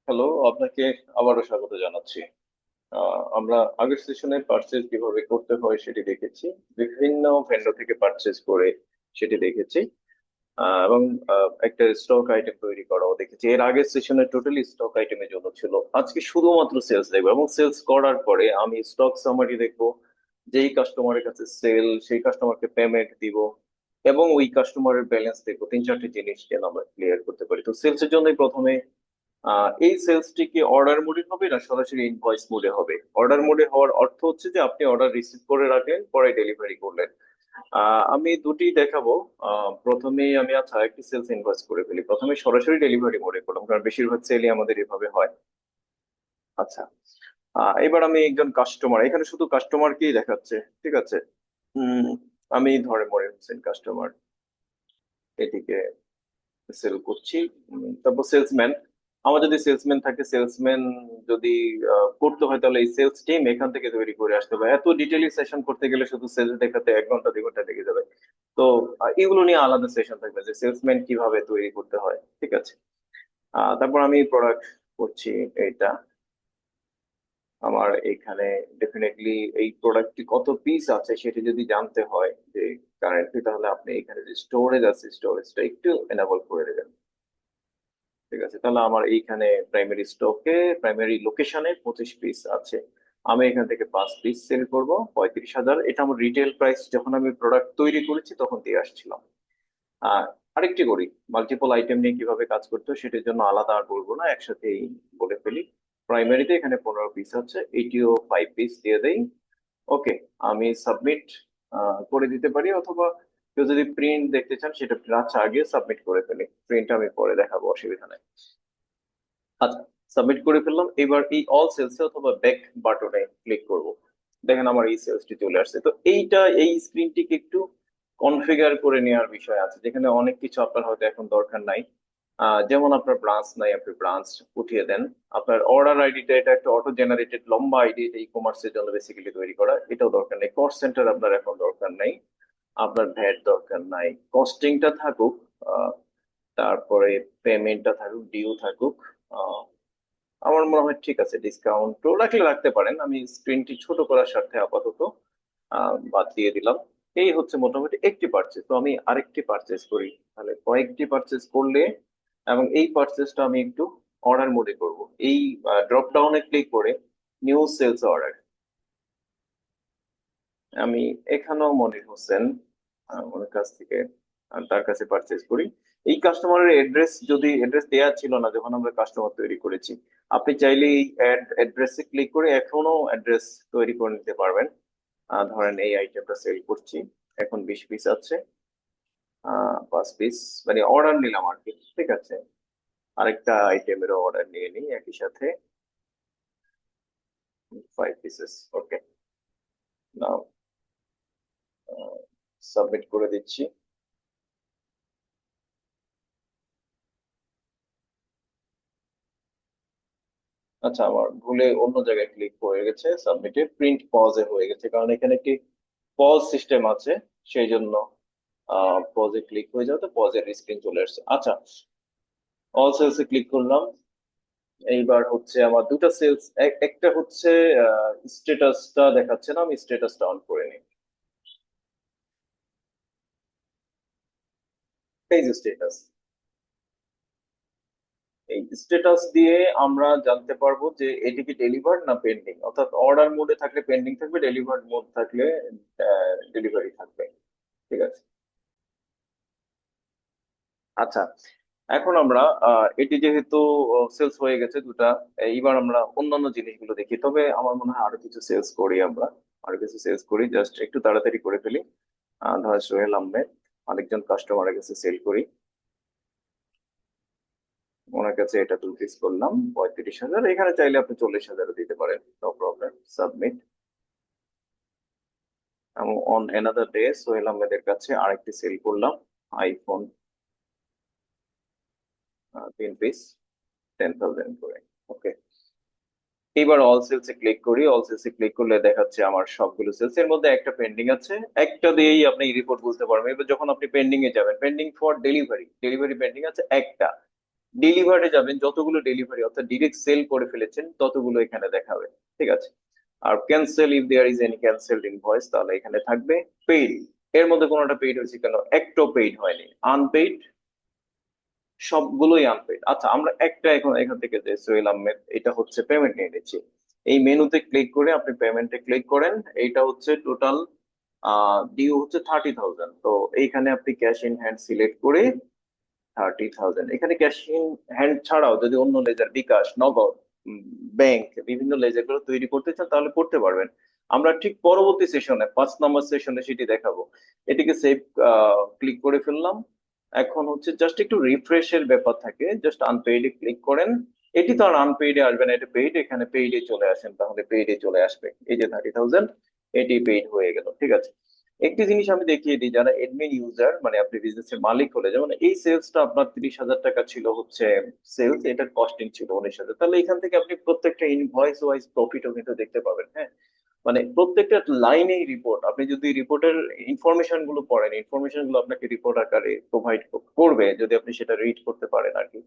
Hello, আপনাকে আবারও স্বাগত জানাচ্ছি। আমরা আগের সেশনে পারচেজ কিভাবে করতে হয় সেটি দেখেছি। বিভিন্ন ভেন্ডর থেকে পারচেজ করে সেটি দেখেছি। এবং একটা স্টক আইটেম তৈরি করাও দেখেছি। এর আগের সেশনে টোটালি স্টক আইটেমের জন্য ছিল। আজকে শুধুমাত্র সেলস দেখবো এবং সেলস করার পরে আমি স্টক সামারি দেখবো। যেই কাস্টমারের কাছে সেল, সেই কাস্টমারকে পেমেন্ট দিব এবং ওই কাস্টমারের ব্যালেন্স দেখবো। তিন চারটি জিনিস যেন আমরা ক্লিয়ার করতে পারি। তো সেলসের জন্যই প্রথমে এই সেলসটি কি অর্ডার মোডে হবে না সরাসরি ইনভয়েস মোডে হবে? অর্ডার মোডে হওয়ার অর্থ হচ্ছে যে আপনি অর্ডার রিসিভ করে রাখলেন, পরে ডেলিভারি করলেন। আমি দুটি দেখাবো। প্রথমেই আমি একটি সেলস ইনভয়েস করে ফেলি, প্রথমে সরাসরি ডেলিভারি মোডে করলাম কারণ বেশিরভাগ সেলই আমাদের এভাবে হয়। আচ্ছা, এবার আমি একজন কাস্টমার, এখানে শুধু কাস্টমারকেই দেখাচ্ছে। ঠিক আছে। উম আমি ধরে মনে হচ্ছেন কাস্টমার, এটিকে সেল করছি। তারপর সেলসম্যান, আমার যদি সেলসম্যান থাকে, সেলসম্যান যদি করতে হয় তাহলে এই সেলস টিম এখান থেকে তৈরি করে আসতে হবে। এত ডিটেইলি সেশন করতে গেলে শুধু সেলস দেখাতে 1 ঘন্টা 2 ঘন্টা লেগে যাবে। তো এগুলো নিয়ে আলাদা সেশন থাকবে যে সেলসম্যান কিভাবে তৈরি করতে হয়। ঠিক আছে। তারপর আমি প্রোডাক্ট করছি এটা। আমার এখানে ডেফিনেটলি এই প্রোডাক্টটি কত পিস আছে সেটি যদি জানতে হয় যে কারেন্টলি, তাহলে আপনি এখানে যে স্টোরেজ আছে স্টোরেজটা একটু এনাবল করে দেবেন। ঠিক আছে, তাহলে আমার এইখানে প্রাইমারি স্টকে, প্রাইমারি লোকেশনে 25 পিস আছে। আমি এখান থেকে 5 পিস সেল করব 35,000। এটা আমার রিটেল প্রাইস যখন আমি প্রোডাক্ট তৈরি করেছি তখন দিয়ে আসছিলাম। আর আরেকটি করি, মাল্টিপল আইটেম নিয়ে কিভাবে কাজ করতে হয় সেটার জন্য আলাদা আর বলবো না, একসাথেই বলে ফেলি। প্রাইমারিতে এখানে 15 পিস আছে, এইটিও 5 পিস দিয়ে দেই। ওকে, আমি সাবমিট করে দিতে পারি, অথবা কেউ যদি প্রিন্ট দেখতে চান সেটা আচ্ছা আগে সাবমিট করে ফেলি, প্রিন্ট আমি পরে দেখাবো, অসুবিধা নেই। আচ্ছা, সাবমিট করে ফেললাম। এবার এই অল সেলসে অথবা ব্যাক বাটনে ক্লিক করব। দেখেন আমার এই সেলসটি চলে আসছে। তো এই স্ক্রিনটিকে একটু কনফিগার করে নেওয়ার বিষয় আছে, যেখানে অনেক কিছু আপনার হয়তো এখন দরকার নাই। যেমন আপনার ব্রাঞ্চ নাই, আপনি ব্রাঞ্চ উঠিয়ে দেন। আপনার অর্ডার আইডিটা, এটা একটা অটো জেনারেটেড লম্বা আইডি, এটা ই কমার্সের জন্য বেসিক্যালি তৈরি করা, এটাও দরকার নেই। কস্ট সেন্টার আপনার এখন দরকার নাই, আপনার ভ্যাট দরকার নাই, কস্টিংটা থাকুক। আহ, তারপরে পেমেন্টটা থাকুক, ডিউ থাকুক। আমার মনে হয় ঠিক আছে। ডিসকাউন্টও রাখলে রাখতে পারেন, আমি স্ক্রিনটি ছোট করার স্বার্থে আপাতত বাদ দিয়ে দিলাম। এই হচ্ছে মোটামুটি একটি পারচেজ। তো আমি আরেকটি পারচেজ করি, তাহলে কয়েকটি পারচেজ করলে, এবং এই পারচেজটা আমি একটু অর্ডার মোডে করব। এই ড্রপ ডাউনে ক্লিক করে নিউ সেলস অর্ডার, আমি এখানেও মনির হোসেন ওনার কাছ থেকে তার কাছে পারচেজ করি। এই কাস্টমারের অ্যাড্রেস, যদি অ্যাড্রেস দেওয়া ছিল না যখন আমরা কাস্টমার তৈরি করেছি, আপনি চাইলে এই অ্যাড্রেসে ক্লিক করে এখনো অ্যাড্রেস তৈরি করে নিতে পারবেন। ধরেন এই আইটেমটা সেল করছি, এখন 20 পিস আছে। 5 পিস মানে অর্ডার নিলাম আর কি। ঠিক আছে, আরেকটা আইটেমেরও অর্ডার নিয়ে নিই একই সাথে। 5 পিসেস, ওকে। নাও সাবমিট করে দিচ্ছি। আচ্ছা, আমার ভুলে অন্য জায়গায় ক্লিক হয়ে গেছে, সাবমিটে প্রিন্ট পজে হয়ে গেছে, কারণ এখানে একটি পজ সিস্টেম আছে, সেই জন্য পজে ক্লিক হয়ে যাবে, তো পজের স্ক্রিন চলে আসছে। আচ্ছা, অল সেলসে ক্লিক করলাম। এইবার হচ্ছে আমার দুটো সেলস, একটা হচ্ছে স্ট্যাটাসটা দেখাচ্ছে না, আমি স্ট্যাটাসটা অন করে নিই। এই যে স্ট্যাটাস, এই স্ট্যাটাস দিয়ে আমরা জানতে পারবো যে এটি কি ডেলিভার্ড না পেন্ডিং, অর্থাৎ অর্ডার মোডে থাকলে পেন্ডিং থাকবে, ডেলিভার্ড মোড থাকলে ডেলিভারি থাকবে। ঠিক আছে। আচ্ছা, এখন আমরা এটি যেহেতু সেলস হয়ে গেছে দুটা, এইবার আমরা অন্যান্য জিনিসগুলো দেখি। তবে আমার মনে হয় আরো কিছু সেলস করি আমরা, আরো কিছু সেলস করি, জাস্ট একটু তাড়াতাড়ি করে ফেলি। ধর সোহেল আহমেদ, আরেকজন কাস্টমারের কাছে সেল করি। ওনার কাছে এটা 2 পিস করলাম 35,000। এখানে চাইলে আপনি 40,000 দিতে পারেন, নো প্রবলেম। সাবমিট। এবং অন অ্যানাদার ডে সোহেল আহমেদের কাছে আরেকটি সেল করলাম, আইফোন 3 পিস, 10,000 করে। ওকে, এবার অল সেলসে ক্লিক করি। অল সেলসে ক্লিক করলে দেখাচ্ছে আমার সবগুলো সেলস, এর মধ্যে একটা পেন্ডিং আছে। একটা দিয়েই আপনি রিপোর্ট বুঝতে পারবেন। এবার যখন আপনি পেন্ডিং এ যাবেন, pending for delivery, delivery pending আছে একটা। ডেলিভারে যাবেন, যতগুলো ডেলিভারি অর্থাৎ ডিরেক্ট সেল করে ফেলেছেন ততগুলো এখানে দেখাবে। ঠিক আছে। আর cancel, if there is any cancelled invoice, তাহলে এখানে থাকবে পেইড। এর মধ্যে কোনোটা পেইড হয়েছে কেন? একটাও পেইড হয়নি, আনপেইড, সবগুলোই আনপেইড। আচ্ছা, আমরা একটা এখন এখান থেকে যে সোহেল আহমেদ, এটা হচ্ছে পেমেন্ট নিয়ে নিচ্ছি। এই মেনুতে ক্লিক করে আপনি পেমেন্টে ক্লিক করেন। এইটা হচ্ছে টোটাল ডিউ হচ্ছে 30,000। তো এইখানে আপনি ক্যাশ ইন হ্যান্ড সিলেক্ট করে 30,000, এখানে ক্যাশ ইন হ্যান্ড ছাড়াও যদি অন্য লেজার, বিকাশ, নগদ, ব্যাংক, বিভিন্ন লেজার গুলো তৈরি করতে চান তাহলে করতে পারবেন। আমরা ঠিক পরবর্তী সেশনে 5 নম্বর সেশনে সেটি দেখাবো। এটিকে সেভ ক্লিক করে ফেললাম। এখন হচ্ছে জাস্ট একটু রিফ্রেশের ব্যাপার থাকে, জাস্ট আনপেইডে ক্লিক করেন। এটি তো আর আনপেইডে আসবে না, এটা পেইড, এখানে পেইডে চলে আসেন, তাহলে পেইডে চলে আসবে। এই যে 30,000, এটি পেইড হয়ে গেল। ঠিক আছে। একটি জিনিস আমি দেখিয়ে দিই, যারা এডমিন ইউজার, মানে আপনি বিজনেসের মালিক হলে, যেমন এই সেলসটা আপনার 30,000 টাকা ছিল হচ্ছে সেলস, এটার কস্টিং ছিল 19,000, তাহলে এখান থেকে আপনি প্রত্যেকটা ইনভয়েস ওয়াইজ প্রফিটও কিন্তু দেখতে পাবেন। হ্যাঁ, মানে প্রত্যেকটা লাইনেই রিপোর্ট, আপনি যদি রিপোর্টের ইনফরমেশন গুলো পড়েন, ইনফরমেশন গুলো আপনাকে রিপোর্ট আকারে প্রোভাইড করবে যদি আপনি সেটা রিড করতে পারেন আর কি।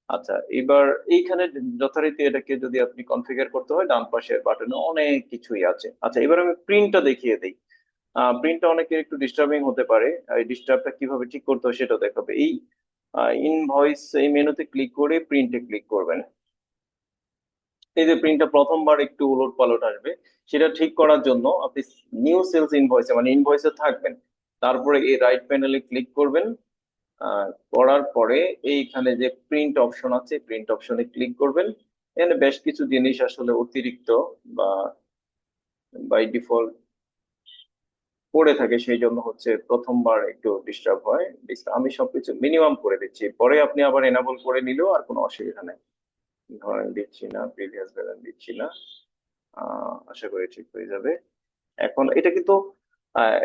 আচ্ছা, এবার এইখানে যথারীতি এটাকে যদি আপনি কনফিগার করতে হয়, ডান পাশের বাটনে অনেক কিছুই আছে। আচ্ছা, এবার আমি প্রিন্টটা দেখিয়ে দিই। প্রিন্টটা অনেকের একটু ডিস্টার্বিং হতে পারে, এই ডিস্টার্বটা কিভাবে ঠিক করতে হয় সেটা দেখাবে। এই ইনভয়েস এই মেনুতে ক্লিক করে প্রিন্টে ক্লিক করবেন। এই যে প্রিন্টটা প্রথমবার একটু উলট পালট আসবে, সেটা ঠিক করার জন্য আপনি নিউ সেলস ইনভয়েসে, মানে ইনভয়েসে থাকবেন, তারপরে এই রাইট প্যানেলে ক্লিক করবেন। করার পরে এইখানে যে প্রিন্ট অপশন আছে, প্রিন্ট অপশনে ক্লিক করবেন। এখানে বেশ কিছু জিনিস আসলে অতিরিক্ত বা বাই ডিফল্ট পড়ে থাকে, সেই জন্য হচ্ছে প্রথমবার একটু ডিস্টার্ব হয়। আমি সবকিছু মিনিমাম করে দিচ্ছি, পরে আপনি আবার এনাবল করে নিলেও আর কোনো অসুবিধা নেই। ধরেন দিচ্ছি না, প্রিভিয়াস ব্যালেন্স দিচ্ছি না। আশা করি ঠিক হয়ে যাবে। এখন এটা কিন্তু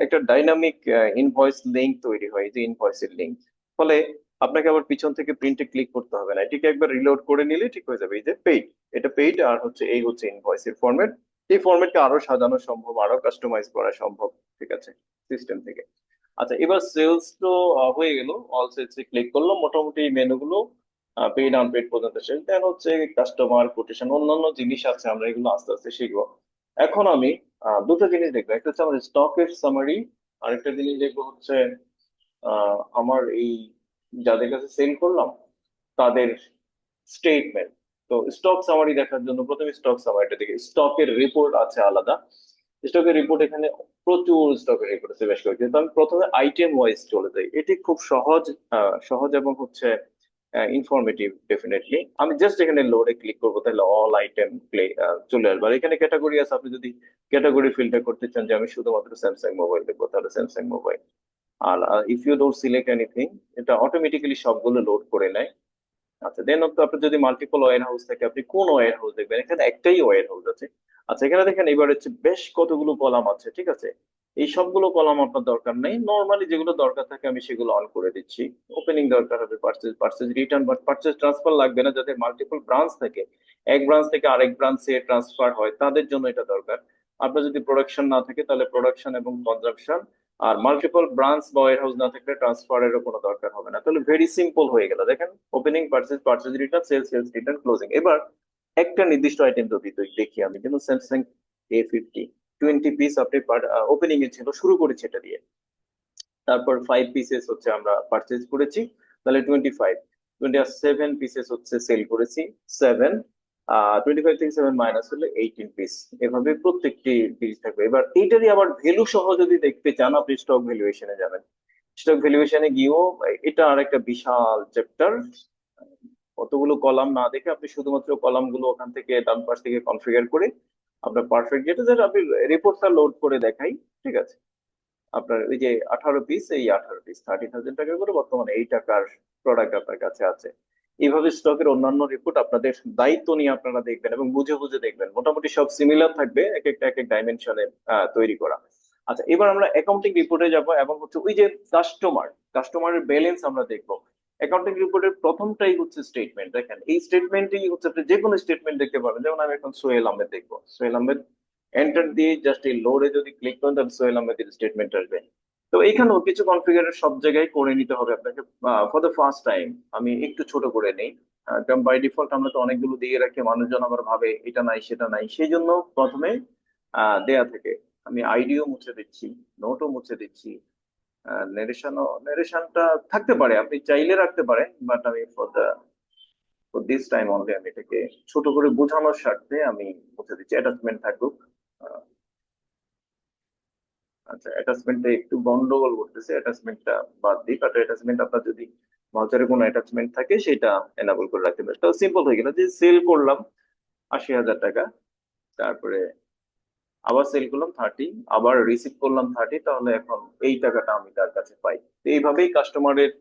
একটা ডাইনামিক ইনভয়েস লিংক তৈরি হয়, এই যে ইনভয়েসের লিংক। ফলে আপনাকে আবার পিছন থেকে প্রিন্টে ক্লিক করতে হবে না, এটিকে একবার রিলোড করে নিলে ঠিক হয়ে যাবে। এই যে পেইড, এটা পেইড, আর হচ্ছে এই হচ্ছে ইনভয়েসের ফরম্যাট। এই ফরম্যাটকে আরো সাজানো সম্ভব, আরো কাস্টমাইজ করা সম্ভব। ঠিক আছে, সিস্টেম থেকে। আচ্ছা, এবার সেলস তো হয়ে গেল, অল সেলস এ ক্লিক করলাম, মোটামুটি এই মেনুগুলো পেইড আনপেইড পর্যন্ত শেষ। দেন হচ্ছে কাস্টমার কোটেশন, অন্যান্য জিনিস আছে, আমরা এগুলো আস্তে আস্তে শিখবো। এখন আমি দুটো জিনিস দেখবো, একটা হচ্ছে আমার স্টকের সামারি, আরেকটা জিনিস দেখবো হচ্ছে আমার এই যাদের কাছে সেল করলাম তাদের স্টেটমেন্ট। তো স্টক সামারি দেখার জন্য প্রথমে স্টক সামারিটা দেখি। স্টকের রিপোর্ট আছে আলাদা, স্টকের রিপোর্ট এখানে প্রচুর স্টকের রিপোর্ট আছে, বেশ কয়েকটি। তো আমি প্রথমে আইটেম ওয়াইজ চলে যাই, এটি খুব সহজ, সহজ এবং হচ্ছে ইনফরমেটিভ ডেফিনেটলি। আমি জাস্ট এখানে লোডে ক্লিক করবো, তাহলে অল আইটেম প্লে চলে আসবে। আর এখানে ক্যাটাগরি আছে, আপনি যদি ক্যাটাগরি ফিল্টার করতে চান যে আমি শুধুমাত্র স্যামসাং মোবাইল দেখবো, তাহলে স্যামসাং মোবাইল। আর if you don't select anything, এটা অটোমেটিক্যালি সবগুলো লোড করে নেয়। আচ্ছা, দেন আপনার যদি মাল্টিপল ওয়্যার হাউস থাকে, আপনি কোন ওয়্যার হাউস দেখবেন, এখানে একটাই ওয়্যার হাউস আছে। আচ্ছা, এখানে দেখেন এবার হচ্ছে বেশ কতগুলো কলাম আছে। ঠিক আছে, এই সবগুলো কলাম আপনার দরকার নেই, নর্মালি যেগুলো দরকার থাকে আমি সেগুলো অন করে দিচ্ছি। ওপেনিং দরকার হবে, purchase, purchase return, but purchase transfer লাগবে না। যাদের মাল্টিপল ব্রাঞ্চ থাকে, এক ব্রাঞ্চ থেকে আরেক ব্রাঞ্চে ট্রান্সফার হয়, তাদের জন্য এটা দরকার। আপনার যদি প্রোডাকশন না থাকে তাহলে প্রোডাকশন এবং কনজাম্পশন, আর মাল্টিপল ব্রাঞ্চ বা ওয়্যার হাউস না থাকলে ট্রান্সফারেরও কোনো দরকার হবে না। তাহলে ভেরি সিম্পল হয়ে গেল, দেখেন opening, purchase, purchase return, sales, sales return, closing. এবার একটা নির্দিষ্ট আইটেম যদি দেখি আমি, যেমন স্যামসাং A50, 20 পিস আপনি ওপেনিং এ ছিল, শুরু করেছি এটা দিয়ে। তারপর 5 পিসেস হচ্ছে আমরা পারচেজ করেছি, তাহলে 25। 27 পিসেস হচ্ছে সেল করেছি, 7। 25 থেকে 7 মাইনাস হলে 18 পিস। এভাবে প্রত্যেকটি পিস থাকবে। এবার এইটারই আবার ভ্যালু সহ যদি দেখতে চান, আপনি স্টক ভ্যালুয়েশনে যাবেন। স্টক ভ্যালুয়েশনে গিয়েও এটা আর একটা বিশাল চ্যাপ্টার, কতগুলো কলাম না দেখে আপনি শুধুমাত্র কলাম গুলো ওখান থেকে ডান পাশ থেকে কনফিগার করে আপনার পারফেক্ট, যেটা যেটা আপনি রিপোর্টটা লোড করে দেখাই। ঠিক আছে, আপনার ওই যে 18 পিস, এই 18 পিস 30,000 টাকা করে বর্তমানে এই টাকার প্রোডাক্ট আপনার কাছে আছে। এইভাবে স্টকের অন্যান্য রিপোর্ট আপনাদের দায়িত্ব নিয়ে আপনারা দেখবেন এবং বুঝে বুঝে দেখবেন, মোটামুটি সব সিমিলার থাকবে, এক একটা এক এক ডাইমেনশনে তৈরি করা। আচ্ছা, এবার আমরা অ্যাকাউন্টিং রিপোর্টে যাব এবং হচ্ছে ওই যে কাস্টমারের ব্যালেন্স আমরা দেখবো। অ্যাকাউন্টিং রিপোর্টের প্রথমটাই হচ্ছে স্টেটমেন্ট। দেখেন এই স্টেটমেন্টই হচ্ছে, আপনি যে কোনো স্টেটমেন্ট দেখতে পাবেন। যেমন আমি এখন সোহেল আহমেদ দেখবো, সোহেল আহমেদ এন্টার দিয়ে জাস্ট এই লোডে যদি ক্লিক করেন তাহলে সোহেল আহমেদের স্টেটমেন্ট আসবে। তো এখানেও কিছু কনফিগারের সব জায়গায় করে নিতে হবে আপনাকে। ফর দ্য ফার্স্ট টাইম আমি একটু ছোট করে নেই, কারণ বাই ডিফল্ট আমরা তো অনেকগুলো দিয়ে রাখি, মানুষজন আবার ভাবে এটা নাই সেটা নাই, সেই জন্য প্রথমে দেয়া থাকে। আমি আইডিও মুছে দিচ্ছি, নোটও মুছে দিচ্ছি, নেরেশনটা থাকতে পারে, আপনি চাইলে রাখতে পারেন, বাট আমি ফর দিস টাইম অনলি আমি এটাকে ছোট করে বোঝানোর স্বার্থে আমি মুছে দিচ্ছি। অ্যাটাচমেন্ট থাকুক। আহ, আচ্ছা, অ্যাটাচমেন্টটা একটু গন্ডগোল করতেছে, অ্যাটাচমেন্টটা বাদ দিই। বাট অ্যাটাচমেন্ট আপনার যদি ভাউচারে কোনো অ্যাটাচমেন্ট থাকে সেটা এনাবল করে রাখতে পারেন। তো সিম্পল হয়ে গেল যে সেল করলাম 80,000 টাকা, তারপরে আবার সেল করলাম 30, আবার রিসিভ করলাম 30, তাহলে এখন এই টাকাটা আমি তার কাছে পাই। তো এইভাবেই কাস্টমারের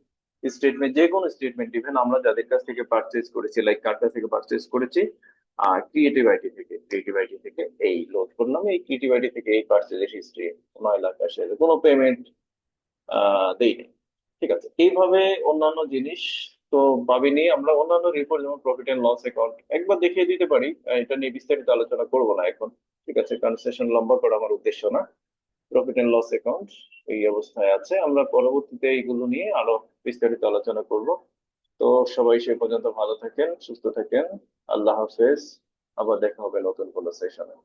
স্টেটমেন্ট, যে কোনো স্টেটমেন্ট, ইভেন আমরা যাদের কাছ থেকে পারচেজ করেছি, লাইক কার কাছ থেকে পারচেজ করেছি, ক্রিয়েটিভ আইটি থেকে এই লোড করলাম, এই ক্রিয়েটিভ আইটি থেকে এই পারচেজের হিস্ট্রি 9 লাখ 80 হাজার, কোনো পেমেন্ট দেইনি। ঠিক আছে, এইভাবে অন্যান্য জিনিস তো পাবিনি আমরা। অন্যান্য রিপোর্ট যেমন প্রফিট এন্ড লস অ্যাকাউন্ট একবার দেখিয়ে দিতে পারি, এটা নিয়ে বিস্তারিত আলোচনা করবো না এখন। ঠিক আছে, কারণ সেশন লম্বা করা আমার উদ্দেশ্য না। প্রফিট এন্ড লস অ্যাকাউন্ট এই অবস্থায় আছে, আমরা পরবর্তীতে এইগুলো নিয়ে আরো বিস্তারিত আলোচনা করব। তো সবাই সে পর্যন্ত ভালো থাকেন, সুস্থ থাকেন। আল্লাহ হাফেজ। আবার দেখা হবে নতুন কোনো সেশনে।